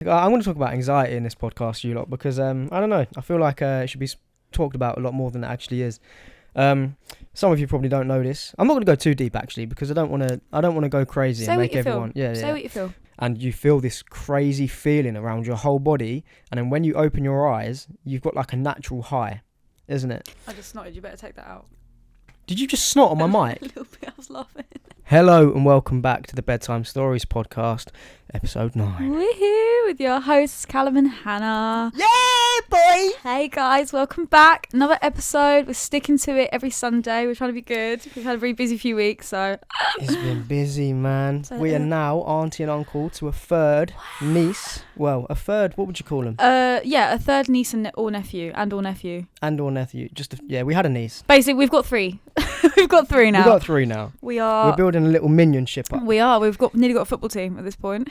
I'm going to talk about anxiety in this podcast, you lot, because I don't know. I feel like it should be talked about a lot more than it actually is. Some of you probably don't know this. I'm not going to go too deep actually, because I don't want to go crazy and make everyone. Say what you feel. And you feel this crazy feeling around your whole body, and then when you open your eyes, you've got like a natural high, isn't it? I just snotted. You better take that out. Did you just snot on my mic? A little bit. I was laughing. Hello and welcome back to the Bedtime Stories Podcast, episode 9. Woohoo! With your hosts Callum and Hannah. Yeah, boy! Hey guys, welcome back. Another episode. We're sticking to it every Sunday. We're trying to be good. We've had a very busy few weeks, so It's been busy, man. So, we are now auntie and uncle to a third niece. Well, a third. What would you call them? a third niece or nephew. And or nephew. We had a niece. Basically, we've got three. We've got three now. We're building a little minion ship up. We are. We've nearly got a football team at this point.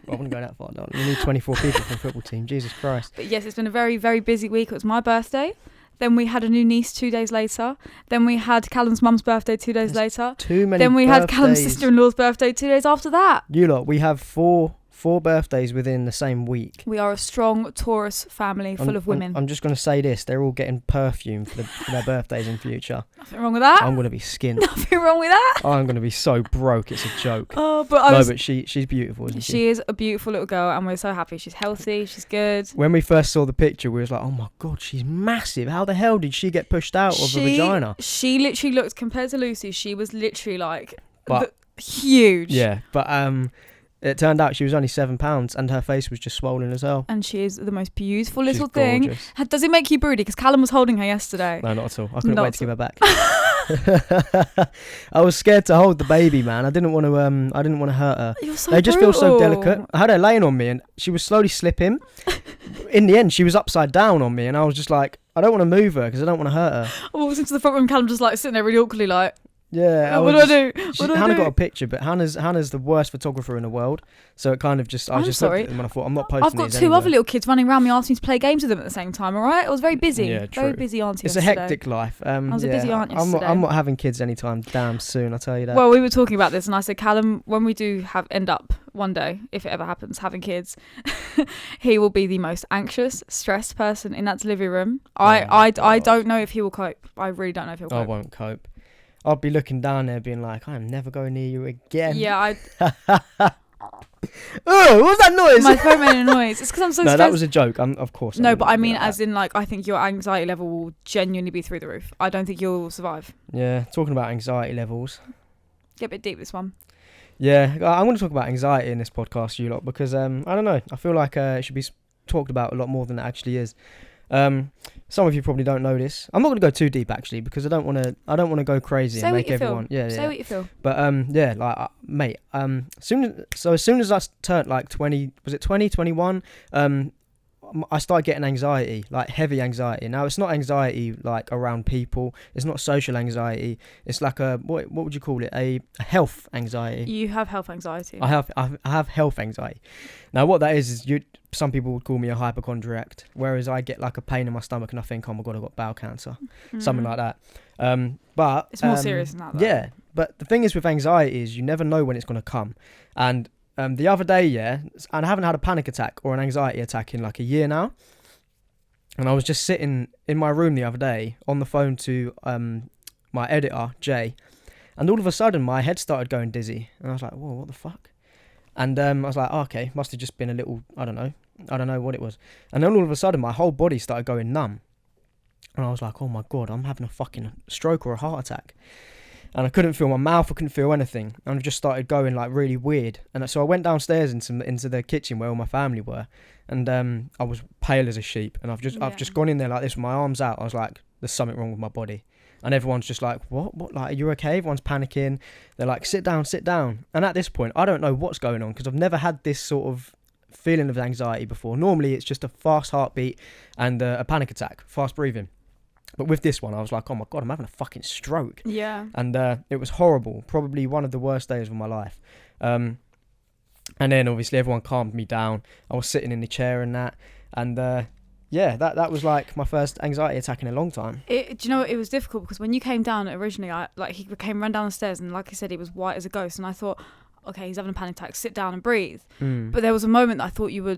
Well, I wouldn't go that far, darling. We need 24 people for a football team. Jesus Christ. But yes, it's been a very, very busy week. It was my birthday. Then we had a new niece 2 days later. Then we had Callum's mum's birthday 2 days later. Too many Then we birthdays. had Callum's sister-in-law's birthday 2 days after that. You lot, we have four birthdays within the same week. We are a strong Taurus family full of women. I'm just going to say this. They're all getting perfume for their birthdays in future. Nothing wrong with that. I'm going to be skinned. Nothing wrong with that. I'm going to be so broke. It's a joke. Oh, but she's beautiful, isn't she? She is a beautiful little girl and we're so happy. She's healthy. She's good. When we first saw the picture, we was like, oh my God, she's massive. How the hell did she get pushed out of a vagina? She literally looked, compared to Lucy, she was literally like huge. Yeah, but it turned out she was only 7 pounds and her face was just swollen as hell. And she is the most beautiful little She's thing. Gorgeous. Does it make you broody? Because Callum was holding her yesterday. No, not at all. I couldn't wait to give her back. I was scared to hold the baby, man. I didn't want to hurt her. You're so They just brutal. feel so delicate. I had her laying on me and she was slowly slipping. In the end, she was upside down on me and I was just like, I don't want to move her because I don't want to hurt her. I walked into the front room, Callum just like sitting there really awkwardly like, yeah. what do I do? Hannah got a picture, but Hannah's the worst photographer in the world. So it kind of just, I just looked at them and I thought, I'm not posting I've got these two anywhere. other little kids running around me asking me to play games with them at the same time, alright? I was very busy. Yeah, true. Very busy auntie It's yesterday. a hectic life. I was a busy aunt yesterday. I'm not having kids anytime damn soon, I'll tell you that. Well, we were talking about this and I said, Callum, when we do end up one day, if it ever happens, having kids, he will be the most anxious, stressed person in that delivery room. I don't know if he will cope. I really don't know if he'll cope. I won't cope. I'll be looking down there being like, I am never going near you again. Yeah, Oh, what was that noise? My phone made a noise. It's because I'm so No, stressed. that was a joke. Of course. No, but I mean, as in, like, I think your anxiety level will genuinely be through the roof. I don't think you'll survive. Yeah, talking about anxiety levels. Get a bit deep, this one. Yeah, I'm going to talk about anxiety in this podcast, you lot, because I don't know. I feel like it should be talked about a lot more than it actually is. Some of you probably don't know this. I'm not going to go too deep actually, because I don't want to go crazy and make everyone. Say what you feel. But mate. As soon as I turned like 20, was it 2021? I started getting anxiety, like heavy anxiety. Now it's not anxiety like around people. It's not social anxiety. It's like a what would you call it? A health anxiety. You have health anxiety. I have health anxiety. Now what that is some people would call me a hypochondriac, whereas I get like a pain in my stomach and I think, oh my God, I've got bowel cancer, something like that. But it's more serious than that, though. Yeah, but the thing is with anxiety is you never know when it's going to come. And the other day, and I haven't had a panic attack or an anxiety attack in like a year now. And I was just sitting in my room the other day on the phone to my editor, Jay. And all of a sudden, my head started going dizzy. And I was like, whoa, what the fuck? And I was like, oh, okay, must have just been a little, I don't know what it was. And then all of a sudden, my whole body started going numb. And I was like, oh my God, I'm having a fucking stroke or a heart attack. And I couldn't feel my mouth, I couldn't feel anything. And I just started going like really weird. And so I went downstairs into the kitchen where all my family were. And I was pale as a sheep. And I've just gone in there like this with my arms out. I was like, there's something wrong with my body. And everyone's just like, what? Like, are you okay? Everyone's panicking. They're like, sit down. And at this point, I don't know what's going on because I've never had this sort of feeling of anxiety before. Normally, it's just a fast heartbeat and a panic attack, fast breathing. But with this one, I was like, oh my God, I'm having a fucking stroke. Yeah. And it was horrible. Probably one of the worst days of my life. And then obviously everyone calmed me down. I was sitting in the chair and that. And that was like my first anxiety attack in a long time. Do you know what? It was difficult because when you came down originally, he came run down the stairs and like I said, he was white as a ghost. And I thought, okay, he's having a panic attack, sit down and breathe. But there was a moment that I thought you were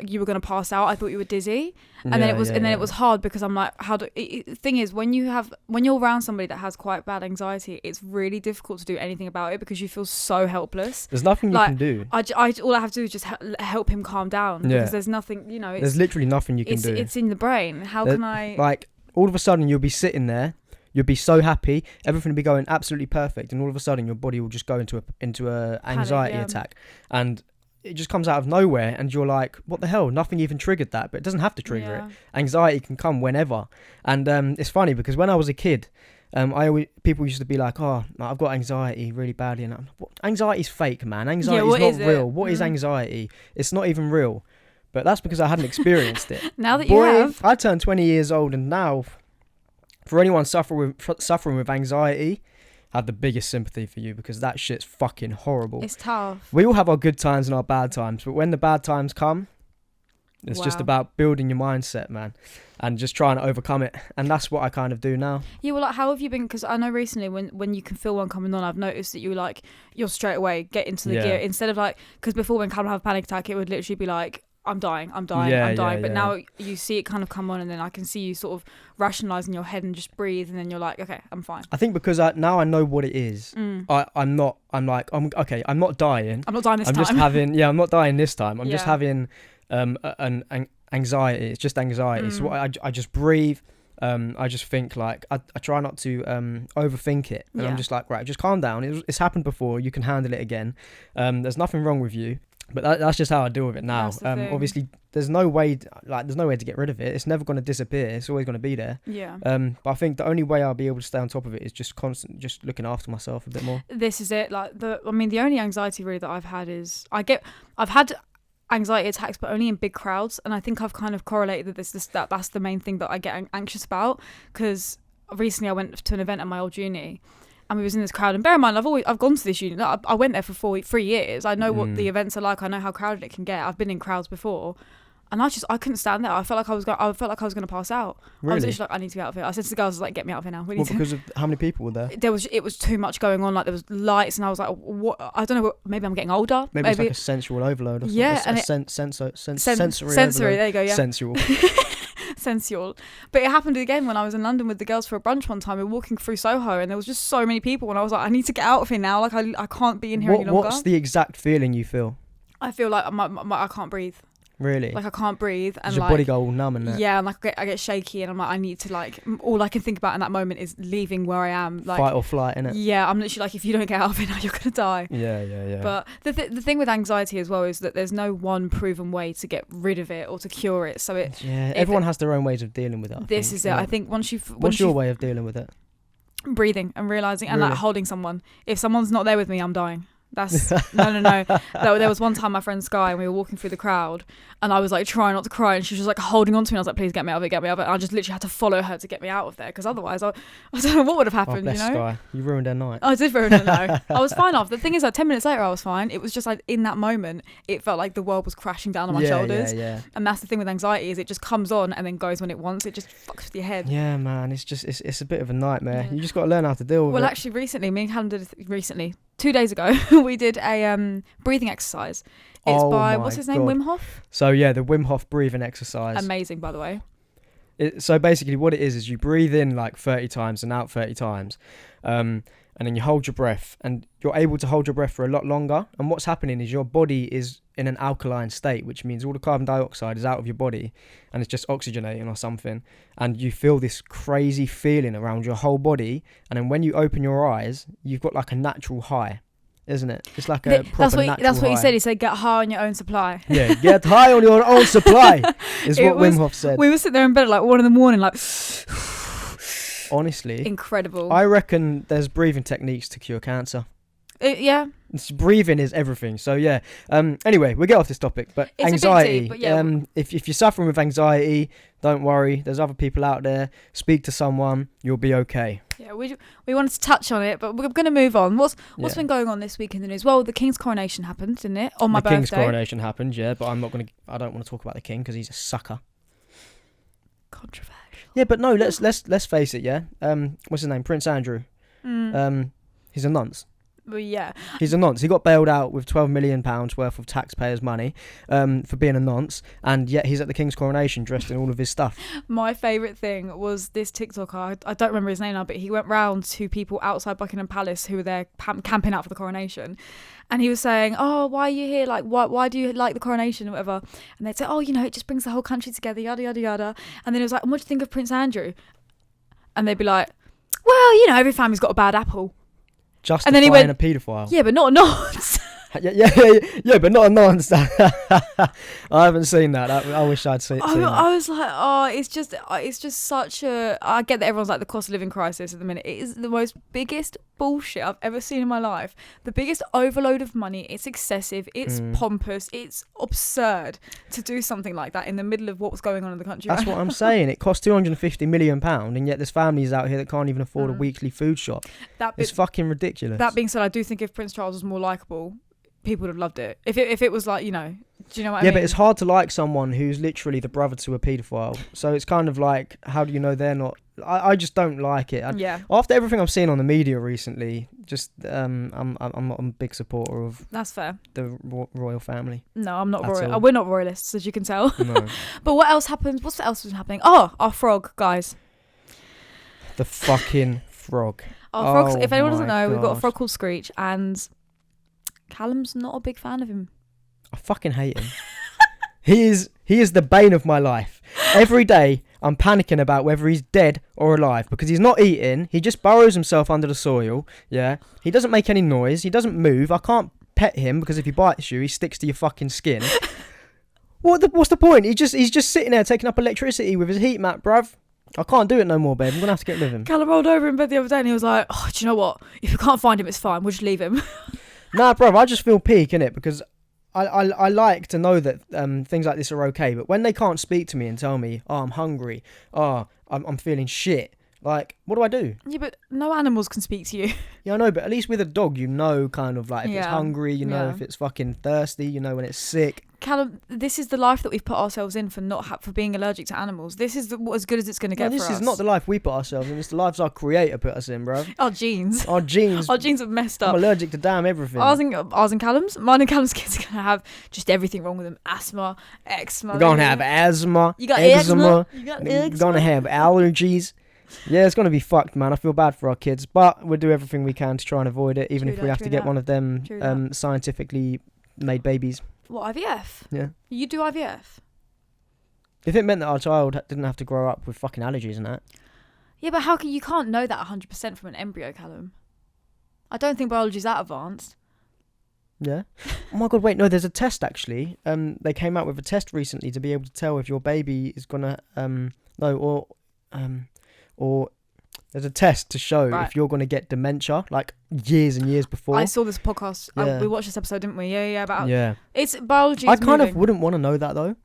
you were gonna pass out. I thought you were dizzy, and then it was hard because I'm like, the thing is, when you're around somebody that has quite bad anxiety, it's really difficult to do anything about it because you feel so helpless. There's nothing you can do. All I have to do is just help him calm down because there's nothing, there's literally nothing you can do. It's in the brain. How can I? Like, all of a sudden you'll be sitting there, you'll be so happy, everything will be going absolutely perfect, and all of a sudden your body will just go into a anxiety attack, and it just comes out of nowhere, and you're like, what the hell? Nothing even triggered that, but it doesn't have to trigger it. Anxiety can come whenever, and it's funny because when I was a kid, people used to be like, oh, I've got anxiety really badly, and anxiety's fake, man. Anxiety is not real. What is anxiety? It's not even real. But that's because I hadn't experienced it. Now that you have, I turned 20 years old, and now, for anyone suffering with anxiety, I have the biggest sympathy for you because that shit's fucking horrible. It's tough. We all have our good times and our bad times, but when the bad times come, it's just about building your mindset, man, and just trying to overcome it. And that's what I kind of do now. Yeah, well, like, how have you been? Because I know recently when you can feel one coming on, I've noticed that you're straight away get into the gear instead of like, because before when Callum have a panic attack, it would literally be like, I'm dying. But now you see it kind of come on, and then I can see you sort of rationalise in your head and just breathe, and then you're like, okay, I'm fine. I think because now I know what it is. I'm not dying. I'm not dying this time. I'm not dying this time. I'm just having an anxiety. It's just anxiety. So I just breathe. I just think, like, I try not to overthink it, and I'm just like, right, just calm down. It's happened before. You can handle it again. There's nothing wrong with you. But that's just how I deal with it now. Obviously, there's no way to get rid of it. It's never going to disappear. It's always going to be there. Yeah. But I think the only way I'll be able to stay on top of it is just just looking after myself a bit more. This is it. Like the only anxiety really that I've had is I've had anxiety attacks, but only in big crowds, and I think I've kind of correlated that that's the main thing that I get anxious about. Because recently I went to an event at my old uni, and we was in this crowd, and bear in mind, I've gone to this uni. I went there for 3 years. I know what the events are like. I know how crowded it can get. I've been in crowds before, and I couldn't stand there. I felt like I was going to pass out. Really? I was literally like, I need to get out of here. I said to the girls, like, get me out of here now. Because of how many people were there? It was too much going on. Like, there was lights, and I was like, what? I don't know. Maybe I'm getting older. Maybe it's like a sensual overload. Or something. Sensory. There you go. Yeah. Sensual. Sensual. But it happened again when I was in London with the girls for a brunch one time. We were walking through Soho, and there was just so many people, and I was like, I need to get out of here now. Like, I can't be in here any longer. What's the exact feeling you feel? I feel like I can't breathe. Really? Like, I can't breathe, and your body go all numb and that. Yeah, and like I get shaky, and I'm like, I need to, like, all I can think about in that moment is leaving where I am. Like, fight or flight, innit? Yeah, I'm literally like, if you don't get out of it now, you're gonna die. Yeah. But the thing with anxiety as well is that there's no one proven way to get rid of it or to cure it. So everyone has their own ways of dealing with it. This is it. I think once what's your way of dealing with it? Breathing and realizing, and like holding someone. If someone's not there with me, I'm dying. That's no. There was one time my friend Sky, and we were walking through the crowd, and I was like trying not to cry, and she was just like holding on to me. I was like, please get me out of it. And I just literally had to follow her to get me out of there, because otherwise I don't know what would have happened. Bless Sky. You ruined her night. I did ruin her night. I was fine after. The thing is, like 10 minutes later I was fine. It was just like in that moment it felt like the world was crashing down on my shoulders. Yeah. And that's the thing with anxiety, is it just comes on and then goes when it wants. It just fucks with your head. Yeah, man. It's a bit of a nightmare. You just got to learn how to deal with it. Well, actually recently, me and Callum did 2 days ago, we did a breathing exercise. It's by, what's his name, Wim Hof? So yeah, the Wim Hof breathing exercise. Amazing, by the way. So basically what it is you breathe in like 30 times and out 30 times. And then you hold your breath, and you're able to hold your breath for a lot longer. And what's happening is your body is in an alkaline state, which means all the carbon dioxide is out of your body and it's just oxygenating or something. And you feel this crazy feeling around your whole body. And then when you open your eyes, you've got like a natural high, isn't it? It's like a proper natural high. That's what he said. He said, get high on your own supply. Yeah, get high on your own supply is what Wim Hof said. We were sitting there in bed at like 1 a.m, like... Honestly, incredible. I reckon there's breathing techniques to cure cancer. Yeah. Breathing is everything. So yeah. Anyway, we'll get off this topic. But it's anxiety. But yeah. If you're suffering with anxiety, don't worry. There's other people out there. Speak to someone. You'll be okay. Yeah, we wanted to touch on it, but we're going to move on. What's been going on this week in the news? Well, the King's coronation happened, didn't it? On my birthday. The King's coronation happened, yeah. But I don't want to talk about the King because he's a sucker. Controversial. Yeah, but no, let's face it, yeah. What's his name? Prince Andrew. He's a nonce. Well, yeah. He's a nonce. He got bailed out with £12 million worth of taxpayers' money for being a nonce, and yet he's at the King's coronation dressed in all of his stuff. My favourite thing was this TikToker. I don't remember his name now, but he went round to people outside Buckingham Palace who were there camping out for the coronation. And he was saying, oh, why are you here? Like, why do you like the coronation or whatever? And they'd say, oh, you know, it just brings the whole country together, yada, yada, yada. And then he was like, and what do you think of Prince Andrew? And they'd be like, well, you know, every family's got a bad apple. Justifying and then he went, a paedophile. Yeah, but not a nonce. yeah, but not a nonce. I haven't seen that. I wish I'd seen that. I was like, oh, it's just such a. I get that everyone's like the cost of living crisis at the minute. It is the most biggest bullshit I've ever seen in my life. The biggest overload of money. It's excessive. It's pompous. It's absurd to do something like that in the middle of what was going on in the country. That's what I'm saying. It costs £250 million, and yet there's families out here that can't even afford a weekly food shop. It's fucking ridiculous. That being said, I do think if Prince Charles was more likeable, people would have loved it. If it was like, you know, do you know what I mean? Yeah, but it's hard to like someone who's literally the brother to a paedophile. So it's kind of like, how do you know they're not? I just don't like it. Yeah. After everything I've seen on the media recently, just I'm not a big supporter of. That's fair. The royal family. No, I'm not royal. We're not royalists, as you can tell. No. But what else happens? What else was happening? Oh, our frog, guys. The fucking frog. Our frogs. If anyone doesn't know, we've got a frog called Screech, and Callum's not a big fan of him. I fucking hate him. He is the bane of my life. Every day I'm panicking about whether he's dead or alive because he's not eating. He just burrows himself under the soil. Yeah. He doesn't make any noise. He doesn't move. I can't pet him because if he bites you, he sticks to your fucking skin. What's the point? He's just sitting there taking up electricity with his heat mat, bruv. I can't do it no more, babe. I'm gonna have to get rid of him. Callum rolled over in bed the other day and he was like, oh, do you know what? If you can't find him, it's fine. We'll just leave him. Nah, bruv, I just feel peak, innit? Because I like to know that things like this are okay, but when they can't speak to me and tell me, oh, I'm hungry, oh, I'm feeling shit, like, what do I do? Yeah, but no animals can speak to you. Yeah, I know, but at least with a dog, you know, kind of like if it's hungry, you know, if it's fucking thirsty, you know, when it's sick. Callum, this is the life that we've put ourselves in for being allergic to animals. This is as good as it's going to get for us. This is not the life we put ourselves in. It's the lives our creator put us in, bro. Our genes. Our genes are messed up. I'm allergic to damn everything. Ours and Callum's. Mine and Callum's kids are going to have just everything wrong with them. Asthma, eczema. You're going to have asthma. You got eczema. You're going to have allergies. Yeah, it's going to be fucked, man. I feel bad for our kids, but we'll do everything we can to try and avoid it, even if we have to get one of them scientifically made babies. What, IVF? Yeah. You do IVF? If it meant that our child didn't have to grow up with fucking allergies and that. Yeah, but you can't know that 100% from an embryo, Callum. I don't think biology's that advanced. Yeah. Oh my god, wait, no, there's a test actually. They came out with a test recently to be able to tell if your baby is gonna or there's a test to show if you're going to get dementia, like years and years before. I saw this podcast. We watched this episode, didn't we? Yeah. It's biology. I kind of wouldn't want to know that though.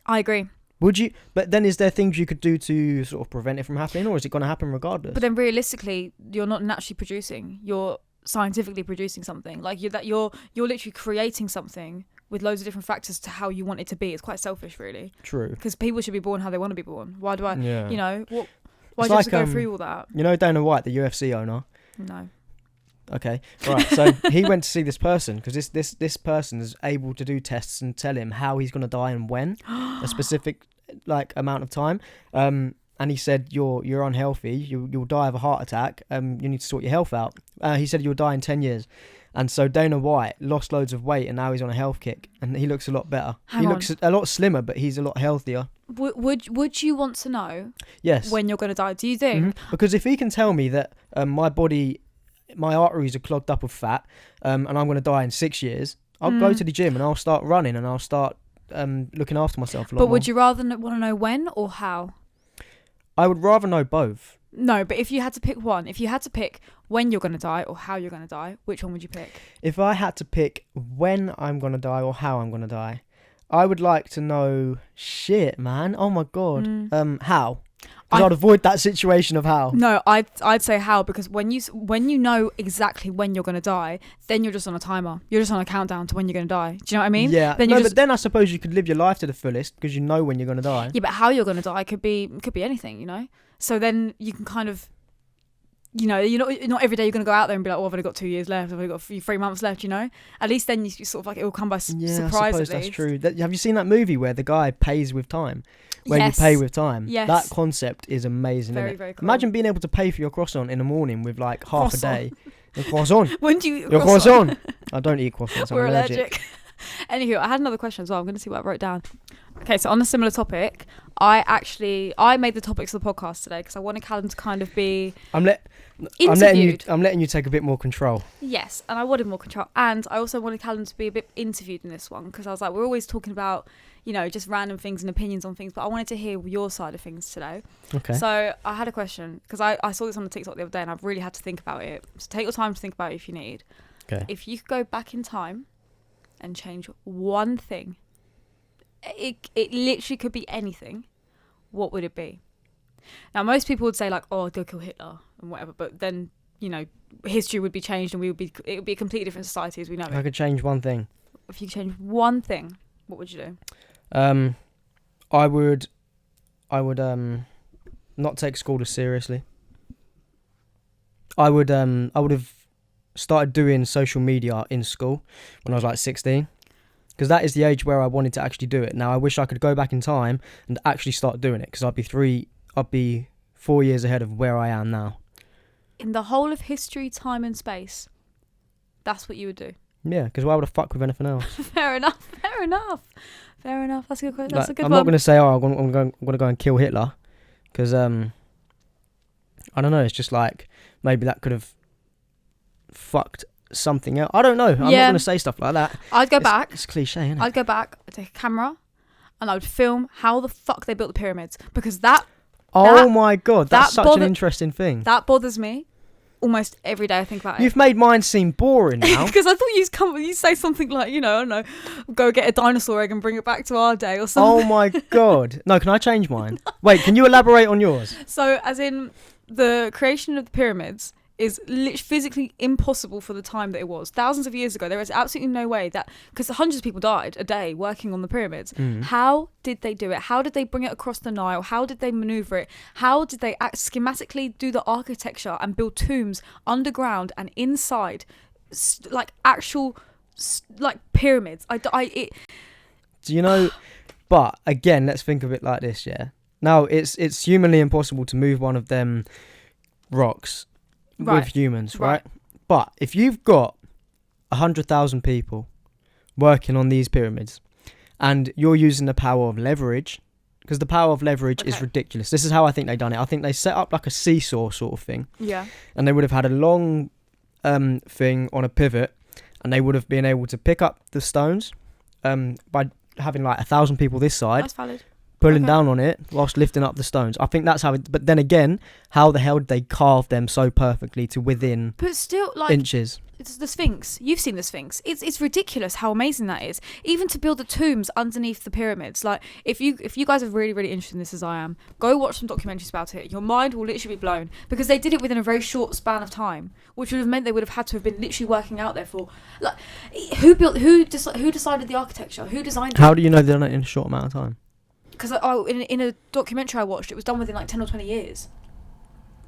I agree. Would you? But then is there things you could do to sort of prevent it from happening, or is it going to happen regardless? But then realistically, you're not naturally producing. You're scientifically producing something. Like you're literally creating something with loads of different factors to how you want it to be. It's quite selfish, really. True. Because people should be born how they want to be born. Why do I? Yeah. You know what? Why do you have to go through all that? You know Dana White, the UFC owner? No. Okay, right. So he went to see this person because this person is able to do tests and tell him how he's going to die and when, a specific like amount of time. And he said you're unhealthy. You'll die of a heart attack. You need to sort your health out. He said you'll die in 10 years. And so Dana White lost loads of weight and now he's on a health kick and he looks a lot better. He looks a lot slimmer, but he's a lot healthier. Would you want to know? Yes. When you're going to die? Do you think? Mm-hmm. Because if he can tell me that my body, my arteries are clogged up with fat, and I'm going to die in 6 years, I'll go to the gym and I'll start running and I'll start looking after myself a lot more. But would you rather want to know when or how? I would rather know both. No, but if you had to pick one, if you had to pick when you're going to die or how you're going to die, which one would you pick? If I had to pick when I'm going to die or how I'm going to die, I would like to know shit, man. Oh my god. How? Because I'd avoid that situation of how. No, I'd say how, because when you know exactly when you're going to die, then you're just on a timer. You're just on a countdown to when you're going to die. Do you know what I mean? Yeah. But then I suppose you could live your life to the fullest because you know when you're going to die. Yeah, but how you're going to die could be anything, you know? So then you can kind of you know, you're not every day you're going to go out there and be like, oh, I've only got 2 years left, I've only got 3 months left, you know. At least then you sort of like, it will come by surprise. I suppose that's true. Have you seen that movie where the guy pays with time? Where Yes. you pay with time? Yes. That concept is amazing, Very, isn't it? very cool. Imagine being able to pay for your croissant in the morning with like half Croissant. a day. Your croissant. When do you eat Your croissant? croissant. I don't eat croissants. I'm We're allergic. Anywho, I had another question as well. I'm going to see what I wrote down. Okay, so on a similar topic, I made the topics of the podcast today because I wanted Callum to kind of be interviewed. I'm letting you take a bit more control. Yes, and I wanted more control. And I also wanted Callum to be a bit interviewed in this one because I was like, we're always talking about, you know, just random things and opinions on things, but I wanted to hear your side of things today. Okay. So I had a question because I saw this on the TikTok the other day and I've really had to think about it. So take your time to think about it if you need. Okay. If you could go back in time and change one thing, it literally could be anything, what would it be? Now, most people would say like, oh, I'd go kill Hitler and whatever, but then, you know, history would be changed and it would be a completely different society as we know If I it. could change one thing. If you could change one thing, what would you do? I would not take school as seriously. I would have started doing social media in school when I was like 16, because that is the age where I wanted to actually do it. Now I wish I could go back in time and actually start doing it, because I'd be 4 years ahead of where I am now. In the whole of history, time and space, that's what you would do. Yeah, because why would I fuck with anything else? Fair enough. That's a good question. That's a good I'm one. not going to say, I'm going to go and kill Hitler, because I don't know. It's just like maybe that could have fucked something out. I don't know. I'm not going to say stuff like that. I'd go back. It's cliche, isn't it? I'd go back, I'd take a camera, and I would film how the fuck they built the pyramids, because that My God, that's such an interesting thing. That bothers me almost every day I think about it. You've made mine seem boring now. Because I thought you'd say something like, you know, I don't know, go get a dinosaur egg and bring it back to our day or something. Oh my God. No, can I change mine? Wait, can you elaborate on yours? So, as in, the creation of the pyramids is physically impossible for the time that it was. Thousands of years ago, there is absolutely no way that, because hundreds of people died a day working on the pyramids. How did they do it? How did they bring it across the Nile? How did they maneuver it? How did they schematically do the architecture and build tombs underground and inside, like actual like pyramids? Do you know? But again, let's think of it like this, yeah. Now it's humanly impossible to move one of them rocks with humans, right? But if you've got 100,000 people working on these pyramids, and you're using the power of leverage, because the power of leverage is ridiculous. This is how I think they done it. I think they set up like a seesaw sort of thing. Yeah. And they would have had a long thing on a pivot, and they would have been able to pick up the stones by having like 1,000 people this side. That's valid. Pulling down on it whilst lifting up the stones. I think that's how it... But then again, how the hell did they carve them so perfectly to within But still, like... inches? It's the Sphinx. You've seen the Sphinx. It's ridiculous how amazing that is. Even to build the tombs underneath the pyramids. Like, if you guys are really, really interested in this as I am, go watch some documentaries about it. Your mind will literally be blown. Because they did it within a very short span of time. Which would have meant they would have had to have been literally working out there for... Like, who decided the architecture? Who designed it? How do you know they're done it in a short amount of time? Because in a documentary I watched, it was done within like 10 or 20 years.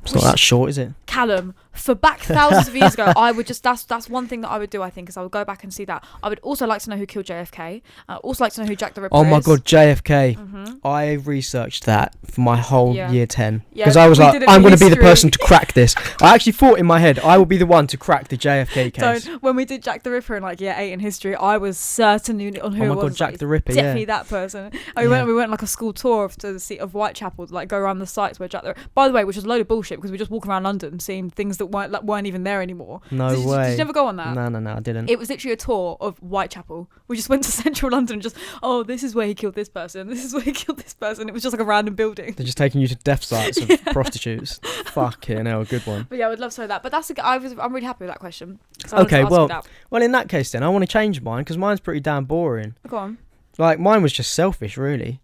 It's not that short, is it? Callum, for back thousands of years ago, I would just that's one thing that I would do. I think is I would go back and see that. I would also like to know who killed JFK. I'd also like to know who Jack the Ripper is. Oh my God, JFK! I researched that for my whole year 10 because Yeah, I was we like, did it I'm for going to be the history. person to crack this. I actually thought in my head I will be the one to crack the JFK case. When we did Jack the Ripper in like year 8 in history, I was certain on who Oh it my was. God, Jack like, the Ripper, definitely yeah. that person. We went like a school tour to the seat of Whitechapel to like go around the sites where Jack the Ripper. By the way, which was a load of bullshit because we just walk around London seeing things that weren't even there anymore. No Did way. you never go on that? No, I didn't. It was literally a tour of Whitechapel. We just went to central London and just, oh, this is where he killed this person. This is where he killed this person. It was just like a random building. They're just taking you to death sites of prostitutes. Fucking hell, good one. But yeah, I would love to know that. But I'm really happy with that question. So I wanted to Okay, ask you that. well, in that case then, I want to change mine because mine's pretty damn boring. Go on. Like, mine was just selfish, really.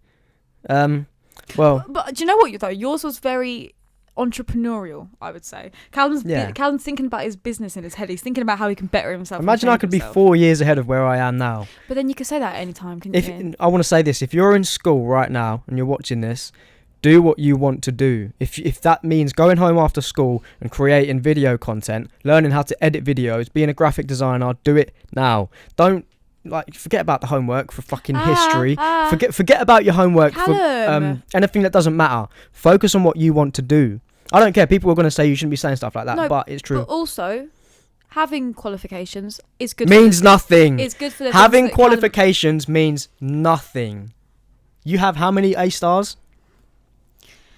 Well, But do you know what, though? Yours was very entrepreneurial, I would say. Callum's thinking about his business in his head. He's thinking about how he can better himself. imagine I could be 4 years ahead of where I am now. But then you could say that at any time, couldn't you? I want to say this, if you're in school right now and you're watching this, do what you want to do. If that means going home after school and creating video content, learning how to edit videos, being a graphic designer, do it now. Don't forget about the homework for fucking history. Forget about your homework for anything that doesn't matter. Focus on what you want to do. I don't care. People are going to say you shouldn't be saying stuff like that, but it's true. But also, having qualifications is good. Means nothing. It's good for the having qualifications means nothing. You have how many A stars?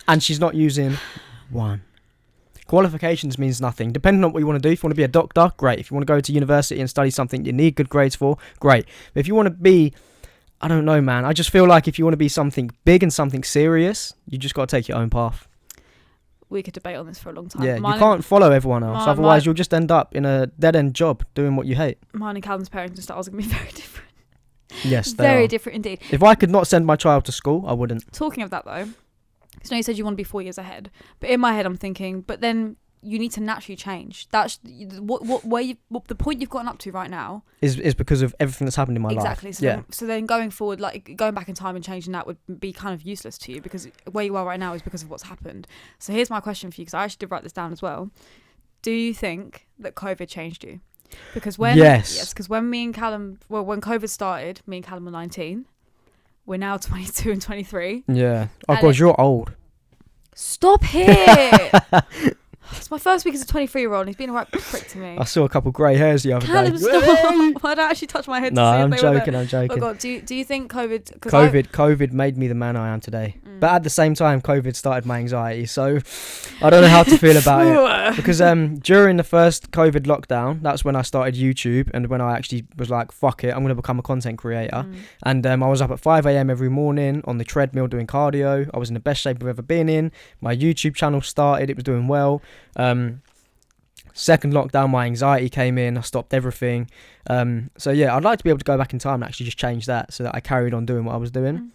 And she's not using one. Qualifications means nothing. Depending on what you want to do. If you want to be a doctor, great. If you want to go to university and study something you need good grades for, great. But if you want to be, I don't know, man. I just feel like if you want to be something big and something serious, you just got to take your own path. We could debate on this for a long time. Yeah, you can't follow everyone else. Otherwise, you'll just end up in a dead-end job doing what you hate. Mine and Callum's parenting styles are going to be very different. Yes, they very are. different indeed. If I could not send my child to school, I wouldn't. Talking of that, though, so you said you want to be 4 years ahead. But in my head, I'm thinking, but then you need to naturally change. That's the point you've gotten up to right now is because of everything that's happened in my life. Exactly. So then going forward, like going back in time and changing that would be kind of useless to you because where you are right now is because of what's happened. So here's my question for you, because I actually did write this down as well. Do you think that COVID changed you? Because when because when me and Callum, when COVID started, me and Callum were 19. We're now 22 and 23. Yeah. Oh god, you're old. Stop it. It's my first week as a 23-year-old and he's been a right prick to me. I saw a couple grey hairs the other day. Stop. I don't actually touch my head. No, I'm joking. Oh God, do you think COVID... COVID made me the man I am today. But at the same time, COVID started my anxiety. So I don't know how to feel about it. Because during the first COVID lockdown, that's when I started YouTube and when I actually was like, fuck it, I'm going to become a content creator. And I was up at 5 a.m. every morning on the treadmill doing cardio. I was in the best shape I've ever been in. My YouTube channel started. It was doing well. Second lockdown, my anxiety came in. I stopped everything. So yeah, I'd like to be able to go back in time and actually just change that so that I carried on doing what I was doing.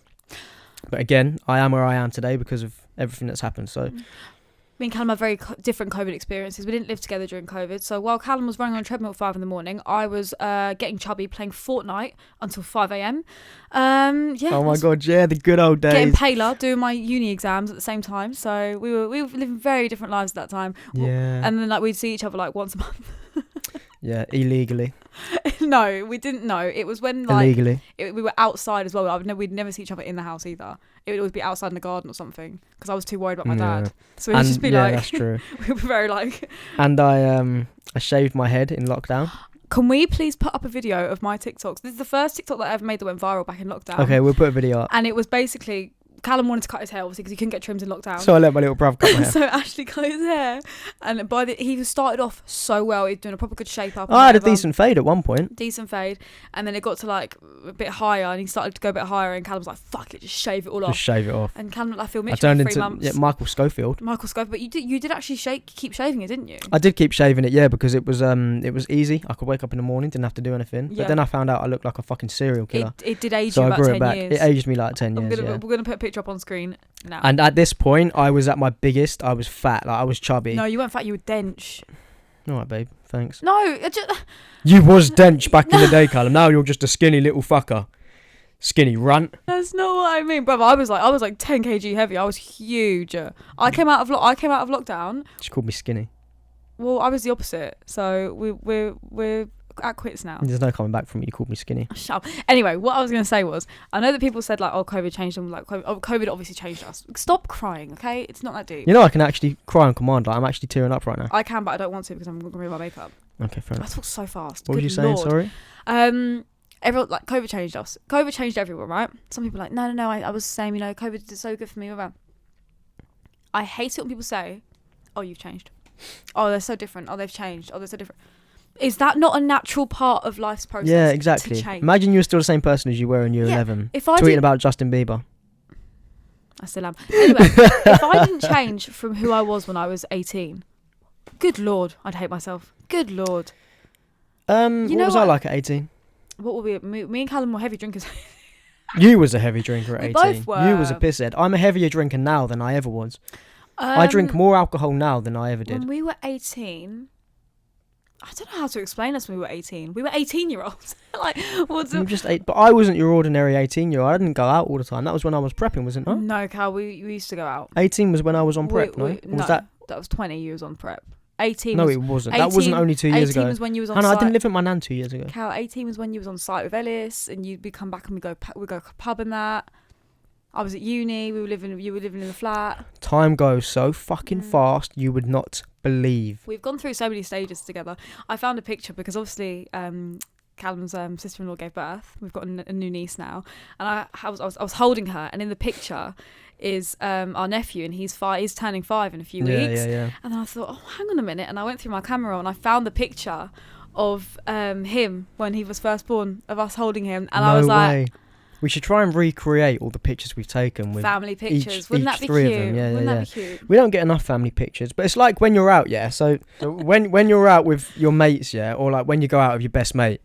But again, I am where I am today because of everything that's happened. So me and Callum have very different COVID experiences. We didn't live together during COVID. So while Callum was running on a treadmill at 5 a.m, I was getting chubby playing Fortnite until 5 a.m. Oh my God, yeah, the good old days. Getting paler, doing my uni exams at the same time. So we were living very different lives at that time. Yeah. And then we'd see each other once a month. Yeah, illegally. No, we didn't know. It was when illegally. We were outside as well. We'd never see each other in the house either. It would always be outside in the garden or something because I was too worried about my dad. So it would just be that's true. We were very And I shaved my head in lockdown. Can we please put up a video of my TikToks? This is the first TikTok that I ever made that went viral back in lockdown. Okay, we'll put a video up. And it was basically... Callum wanted to cut his hair, obviously, because he couldn't get trimmed in lockdown. So I let my little brother cut my hair. So Ashley cut his hair. And he started off so well. He was doing a proper good shape up. I had a decent fade at one point. Decent fade. And then it got to a bit higher and he started to go a bit higher and Callum was like, fuck it, just shave it all off. Just shave it off. And Callum, I feel Mitchell I turned for 3 into months. Michael Schofield. But you did actually keep shaving it, didn't you? I did keep shaving it, yeah, because it was easy. I could wake up in the morning, didn't have to do anything. But then I found out I looked like a fucking serial killer. It did age so you I about grew 10 it back. years. It aged me like 10 years, We're going to put a picture up on screen now. And at this point, I was at my biggest. I was fat. I was chubby. No, you weren't fat. You were dench. All right, babe. Thanks. No. You was dench back in the day, Callum. Now you're just a skinny little fucker. Skinny runt. That's not what I mean, brother. I was like 10 kg heavy. I was huge. I came out of lockdown. She called me skinny. Well, I was the opposite. So we're at quits now. There's no coming back from you. You called me skinny. Shut up. Anyway, what I was going to say was, I know that people said COVID changed them. COVID obviously changed us. Stop crying, okay? It's not that deep. You know, I can actually cry on command. I'm actually tearing up right now. I can, but I don't want to because I'm going to remove my makeup. Okay, fair enough. I talk so fast. What were you saying? Sorry. Everyone COVID changed us. COVID changed everyone, right? Some people are like, no. I was saying, COVID did so good for me. I hate it when people say, "Oh, you've changed. Oh, they're so different. Oh, they've changed. Oh, they're so different." Is that not a natural part of life's process? Yeah, exactly. To change? Imagine you were still the same person as you were in year 11. If I tweeting about Justin Bieber. I still am. Anyway, if I didn't change from who I was when I was 18, good Lord, I'd hate myself. Good Lord. What was I like at 18? What were we? Me and Callum were heavy drinkers. You was a heavy drinker at 18. Both were. You was a pisshead. I'm a heavier drinker now than I ever was. I drink more alcohol now than I ever did. When we were 18... I don't know how to explain us when we were 18. We were 18-year-olds. Like, what's I'm just 8, but I wasn't your ordinary 18-year-old. I didn't go out all the time. That was when I was prepping, wasn't it? No, Cal, we used to go out. 18 was when I was on prep, no? No, that was 20 you was on prep. 18 No, was, it wasn't. 18, that wasn't only 2 years 18 ago. was when you was on Hannah, site. I didn't live with my nan 2 years ago. Cal, 18 was when you was on site with Ellis, and we'd come back and we'd go pub and that. I was at uni. You were living in the flat. Time goes so fucking fast, you would not believe. We've gone through so many stages together. I found a picture because obviously Callum's sister-in-law gave birth. We've got a new niece now, and I was holding her, and in the picture is our nephew, and he's turning 5 in a few weeks. Yeah. And then I thought, oh, hang on a minute, and I went through my camera and I found the picture of him when he was first born, of us holding him, and I was like, we should try and recreate all the pictures we've taken with family pictures. Wouldn't that be three cute? of them. Wouldn't that be cute? We don't get enough family pictures, but it's like when you're out, yeah. So when you're out with your mates, yeah, or like when you go out with your best mate,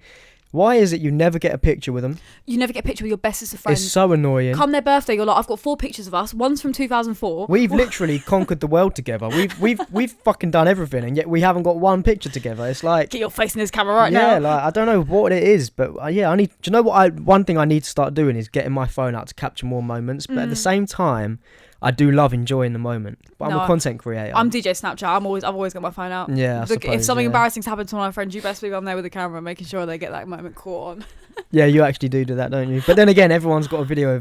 why is it you never get a picture with them? You never get a picture with your bestest of friends. It's so annoying. Come their birthday, you're like, I've got 4 pictures of us. One's from 2004. We've literally conquered the world together. We've fucking done everything, and yet we haven't got one picture together. It's like, get your face in this camera right yeah, now. like I don't know what it is, but yeah, I need. Do you know what? One thing I need to start doing is getting my phone out to capture more moments. But at the same time, I do love enjoying the moment. But I'm a content creator. I'm DJ Snapchat. I've always got my phone out. Yeah, I suppose, if something embarrassing's happened to one of my friends, you best believe I'm there with the camera, making sure they get that moment caught on. Yeah, you actually do that, don't you? But then again, everyone's got a video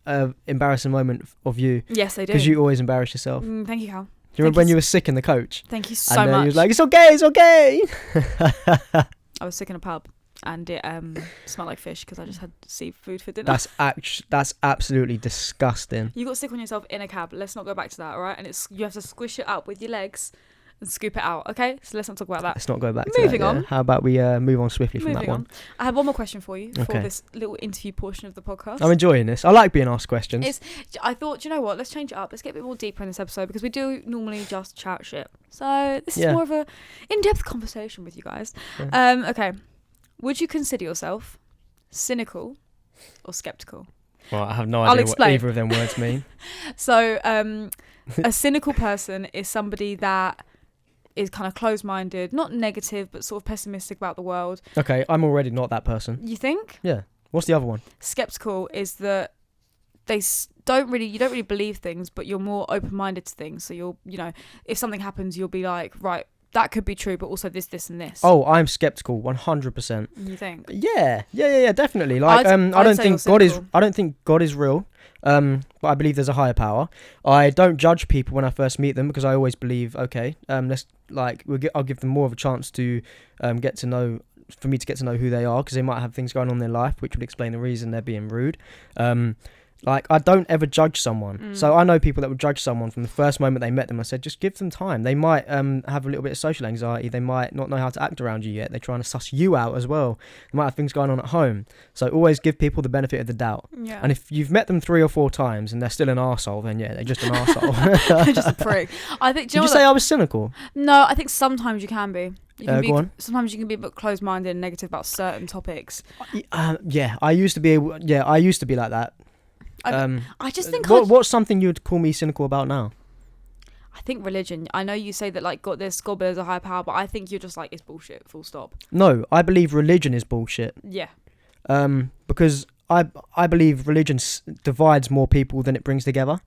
of embarrassing moment of you. Yes, they do. Because you always embarrass yourself. Thank you, Cal. Do you remember when you were sick in the coach? Thank you so much. And you was like, it's okay. I was sick in a pub, and it smelled like fish because I just had seafood for dinner. That's absolutely disgusting. You got sick on yourself in a cab. Let's not go back to that, all right? And you have to squish it up with your legs and scoop it out, okay? So let's not talk about that. Let's not go back to Moving that. on. Yeah. How about we move on swiftly from that one? I have one more question for you for this little interview portion of the podcast. I'm enjoying this. I like being asked questions. I thought, do you know what? Let's change it up. Let's get a bit more deeper in this episode because we do normally just chat shit. So this is more of a in-depth conversation with you guys. Yeah. Okay. Would you consider yourself cynical or skeptical? Well, I have no idea what either of them words mean. So, a cynical person is somebody that is kind of closed-minded, not negative, but sort of pessimistic about the world. Okay, I'm already not that person. You think? Yeah. What's the other one? Skeptical is that you don't really believe things, but you're more open-minded to things. So if something happens, you'll be like, right, that could be true, but also this and this. Oh, I'm skeptical, 100%. You think? Yeah, definitely. Like, I don't think God is real. But I believe there's a higher power. I don't judge people when I first meet them because I always believe, okay, I'll give them more of a chance to get to know who they are, because they might have things going on in their life which would explain the reason they're being rude. Like, I don't ever judge someone. So I know people that would judge someone from the first moment they met them. I said, just give them time. They might have a little bit of social anxiety. They might not know how to act around you yet. They're trying to suss you out as well. They might have things going on at home. So always give people the benefit of the doubt. Yeah. And if you've met them 3 or 4 times and they're still an arsehole, then yeah, they're just an arsehole. They're just a prick. I think. Did you say I was cynical? No, I think sometimes you can be. Go on. Sometimes you can be a bit closed-minded and negative about certain topics. Yeah, I used to be like that. I just think what's something you'd call me cynical about now? I think religion. I know you say that like God there's a higher power, but I think you're just like, it's bullshit, full stop. No, I believe religion is bullshit. Yeah. Because I believe religion divides more people than it brings together.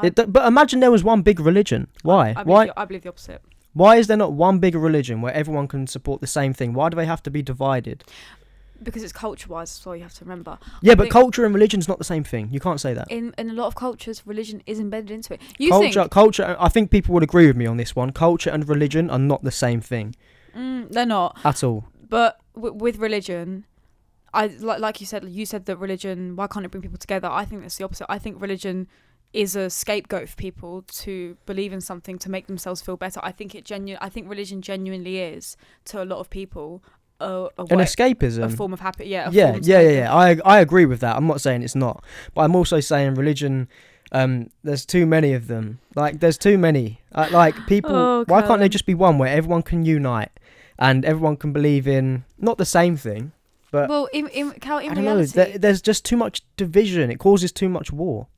But imagine there was one big religion. Why? I believe the opposite. Why is there not one big religion where everyone can support the same thing? Why do they have to be divided? Because it's culture-wise, that's all you have to remember. Yeah, but culture and religion's not the same thing. You can't say that. In a lot of cultures, religion is embedded into it. Culture. I think people would agree with me on this one. Culture and religion are not the same thing. They're not at all. But with religion, like you said that religion. Why can't it bring people together? I think that's the opposite. I think religion is a scapegoat for people to believe in something to make themselves feel better. I think religion genuinely is, to a lot of people, an escapism, a form of happy. Yeah. I agree with that. I'm not saying it's not, but I'm also saying religion. There's too many of them. Like, there's too many. Like, people. Why can't there just be one where everyone can unite and everyone can believe in not the same thing, but in reality, there's just too much division. It causes too much war.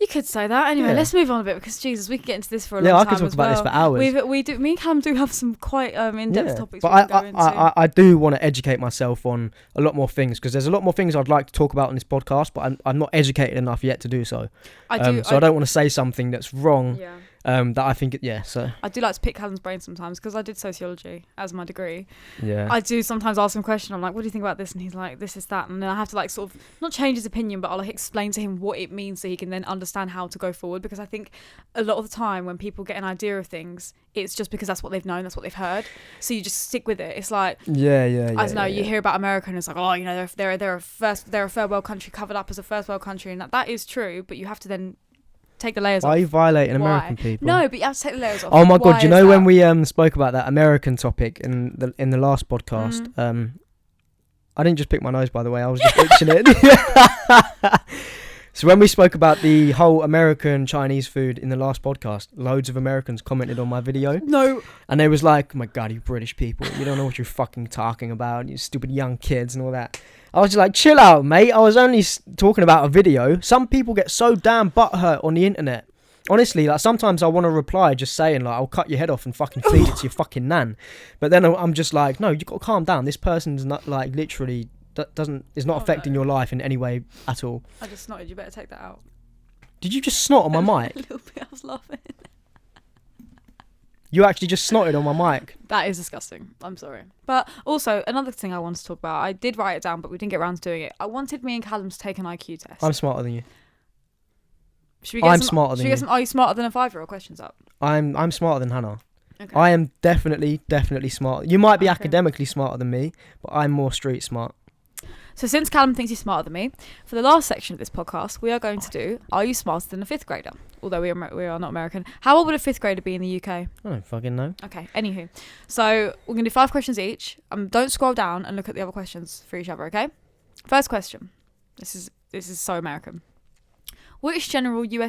You could say that. Anyway, Yeah. let's move on a bit because Jesus, we could get into this for a Yeah, long I time. could talk as about this well. for hours. We do. Me and Callum do have some quite in-depth topics. But we can go into. I do want to educate myself on a lot more things because there's a lot more things I'd like to talk about on this podcast, but I'm not educated enough yet to do so. I do. So I don't want to say something that's wrong. Yeah. That I think, so. I do like to pick Callum's brain sometimes because I did sociology as my degree. Yeah. I do sometimes ask him a question. I'm like, what do you think about this? And he's like, this is that. And then I have to like sort of not change his opinion, but I'll like explain to him what it means so he can then understand how to go forward. Because I think a lot of the time when people get an idea of things, it's just because that's what they've known, that's what they've heard. So you just stick with it. It's like, I don't know, you hear about America and it's like, oh, you know, they're a third world country covered up as a first world country. And that is true, but you have to then take the layers off. Why are you violating Why? American people? No, but you have to take the layers off. Oh my God, Why you is know when that? we spoke about that American topic in the last podcast, I didn't just pick my nose, by the way, I was just itching it. So when we spoke about the whole American Chinese food in the last podcast, loads of Americans commented on my video. No. And they was like, oh my God, you British people, you don't know what you're fucking talking about, you stupid young kids and all that. I was just like, chill out, mate. I was only talking about a video. Some people get so damn butthurt on the internet. Honestly, like sometimes I want to reply just saying like, I'll cut your head off and fucking feed it to your fucking nan. But then I'm just like, no, you got to calm down. This person's not like literally is not affecting your life in any way at all. I just snotted. You better take that out. Did you just snot on my mic? A little bit. I was laughing. You actually just snotted on my mic. That is disgusting. I'm sorry. But also, another thing I wanted to talk about, I did write it down, but we didn't get around to doing it. I wanted me and Callum to take an IQ test. I'm smarter than you. Should we get smarter than you. Are you smarter than a 5-year-old questions up? I'm smarter than Hannah. Okay. I am definitely smart. You might be Okay. academically smarter than me, but I'm more street smart. So since Callum thinks he's smarter than me, for the last section of this podcast, we are going to do, are you smarter than a 5th grader? Although we are not American. How old would a 5th grader be in the UK? I don't fucking know. Okay, anywho. So we're going to do 5 questions each. Don't scroll down and look at the other questions for each other, okay? First question. This is so American. Which general led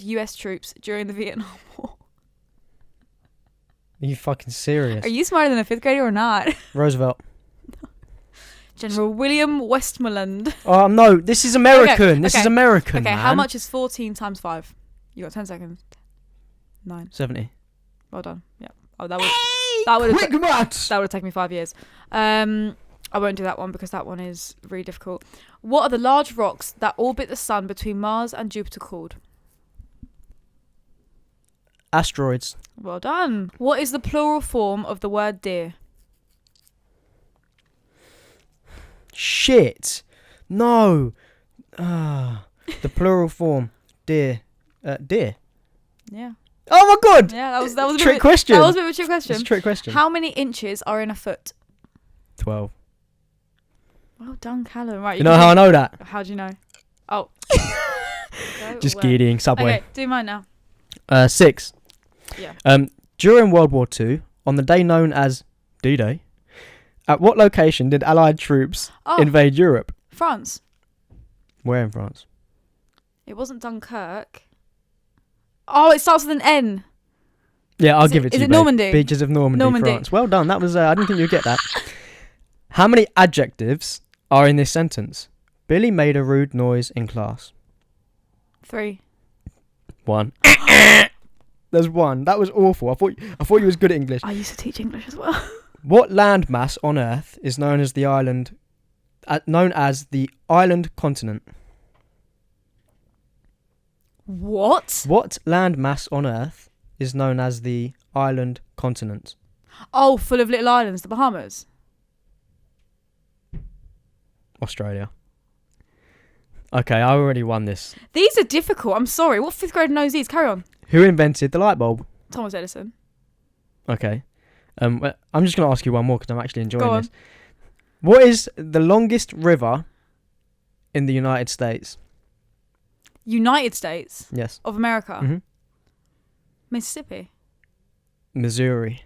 US troops during the Vietnam War? Are you fucking serious? Are you smarter than a 5th grader or not? Roosevelt. General William Westmoreland. Oh no, this is American. Okay, this okay. is American. Okay, man. how much is 14 times 5? You got 10 seconds. 9. 70. Well done. Yeah. Oh, that would Quick maths. that would have taken me 5 years. I won't do that one because that one is really difficult. What are the large rocks that orbit the sun between Mars and Jupiter called? Asteroids. Well done. What is the plural form of the word deer? Shit. No. The plural form. Deer. Deer. Yeah. Oh my God. Yeah, that was a trick question. That was a bit of a trick question. It's a trick question. How many inches are in a foot? 12. Well done, Callum. Right. You know how I know that? How do you know? Oh. Just kidding. Subway. Okay, do mine now. 6. Yeah. During World War II, on the day known as D-Day, at what location did Allied troops invade Europe? France. Where in France? It wasn't Dunkirk. Oh, it starts with an N. Yeah, I'll give it to you. Is it Normandy? Beaches of Normandy, France. Well done. That was. I didn't think you'd get that. How many adjectives are in this sentence? Billy made a rude noise in class. 3. 1. There's 1. That was awful. I thought you was good at English. I used to teach English as well. What landmass on Earth is known as the island continent? What? What landmass on Earth is known as the island continent? Oh, full of little islands, the Bahamas. Australia. Okay, I already won this. These are difficult. I'm sorry. What 5th grader knows these? Carry on. Who invented the light bulb? Thomas Edison. Okay. I'm just going to ask you one more because I'm actually enjoying Go on. this. What is the longest river in the United States? United States Yes. of America. Mm-hmm. Mississippi. Missouri.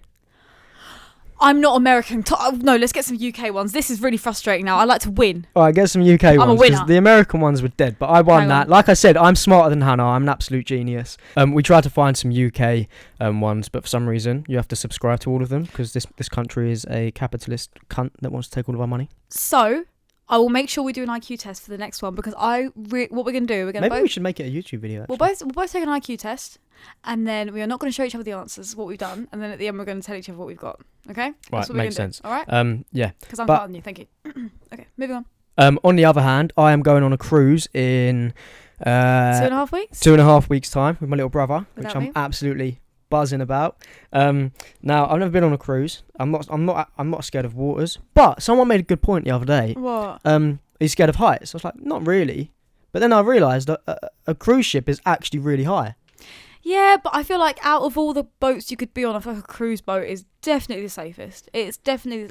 I'm not American. No, let's get some UK ones. This is really frustrating now. I like to win. All right, get some UK I'm a ones. winner. The American ones were dead, but I won Hang that. on. Like I said, I'm smarter than Hannah. I'm an absolute genius. We tried to find some UK ones, but for some reason you have to subscribe to all of them because this country is a capitalist cunt that wants to take all of our money. So, I will make sure we do an IQ test for the next one because what we're going to do, we're going to Maybe we should make it a YouTube video. Actually. We'll both take an IQ test, and then we are not going to show each other the answers, what we've done, and then at the end we're going to tell each other what we've got. Okay? Right, makes sense. All right? Yeah. Because I'm part of you. Thank you. Okay, moving on. On the other hand, I am going on a cruise in 2.5 weeks. 2.5 weeks time with my little brother, Without which I'm me. absolutely buzzing about. Now I've never been on a cruise. I'm not scared of waters. But someone made a good point the other day. What? He's scared of heights. I was like, not really. But then I realised that a cruise ship is actually really high. Yeah, but I feel like out of all the boats you could be on, I feel like a cruise boat is definitely the safest. It's definitely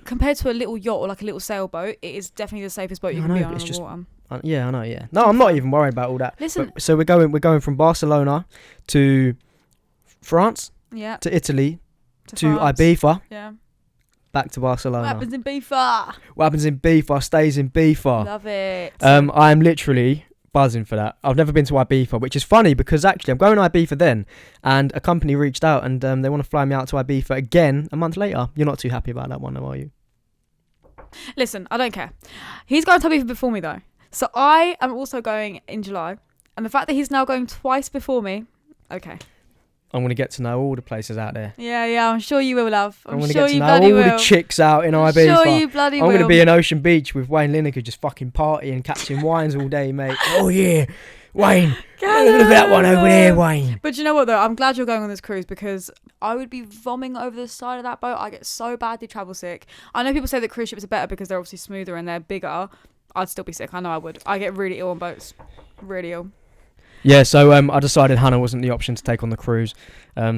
compared to a little yacht or like a little sailboat, it is definitely the safest boat you can be on the water. Yeah, I know. Yeah. No, I'm not even worried about all that. Listen. So we're going from Barcelona to France, Yeah. to Italy, to France. Ibiza, Yeah. back to Barcelona. What happens in Ibiza? What happens in Ibiza stays in Ibiza. Love it. I am literally buzzing for that. I've never been to Ibiza, which is funny because actually I'm going to Ibiza then, and a company reached out and they want to fly me out to Ibiza again a month later. You're not too happy about that one, are you? Listen, I don't care. He's going to Ibiza before me though, so I am also going in July, and the fact that he's now going twice before me, okay. I'm going to get to know all the places out there. Yeah, I'm sure you will, love. I'm going to sure get to you know bloody all will. the chicks out in I'm Ibiza. sure you bloody I'm will. going to be in Ocean Beach with Wayne Lineker just fucking partying, catching wines all day, mate. Oh yeah, Wayne. Look at that one over there, Wayne. But you know what though? I'm glad you're going on this cruise because I would be vomiting over the side of that boat. I get so badly travel sick. I know people say that cruise ships are better because they're obviously smoother and they're bigger. I'd still be sick. I know I would. I get really ill on boats. Really ill. Yeah, so I decided Hannah wasn't the option to take on the cruise.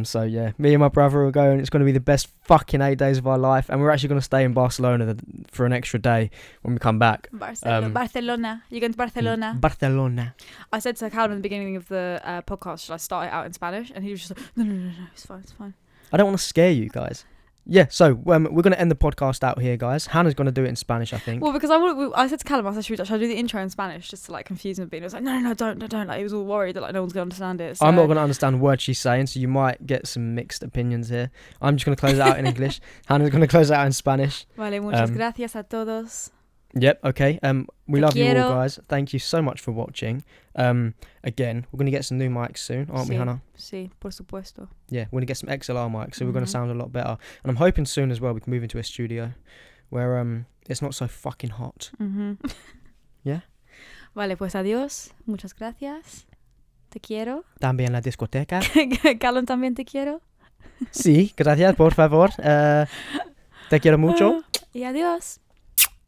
So yeah, me and my brother are going. It's going to be the best fucking 8 days of our life, and we're actually going to stay in Barcelona for an extra day when we come back. Barcelona. You're going to Barcelona. Barcelona. I said to Callum in the beginning of the podcast, should I start it out in Spanish? And he was just like, no, it's fine. I don't want to scare you guys. Yeah, so we're going to end the podcast out here, guys. Hannah's going to do it in Spanish, I think. Well, because I said to Callum, I said, should I do the intro in Spanish just to like confuse him a bit? And he was like, no, don't. Like he was all worried that like no one's going to understand it. So. I'm not going to understand words she's saying, so you might get some mixed opinions here. I'm just going to close it out in English. Hannah's going to close it out in Spanish. Vale, muchas gracias a todos. Yep, okay. We love you quiero. all, guys. Thank you so much for watching. Again, we're going to get some new mics soon, aren't we, Hannah? Sí, por supuesto. Yeah, we're going to get some XLR mics, so we're going to sound a lot better. And I'm hoping soon as well we can move into a studio where it's not so fucking hot. Mm-hmm. Yeah? Vale, pues adiós. Muchas gracias. Te quiero. También la discoteca. Callum, también te quiero. Sí, gracias, por favor. Te quiero mucho. Y adiós.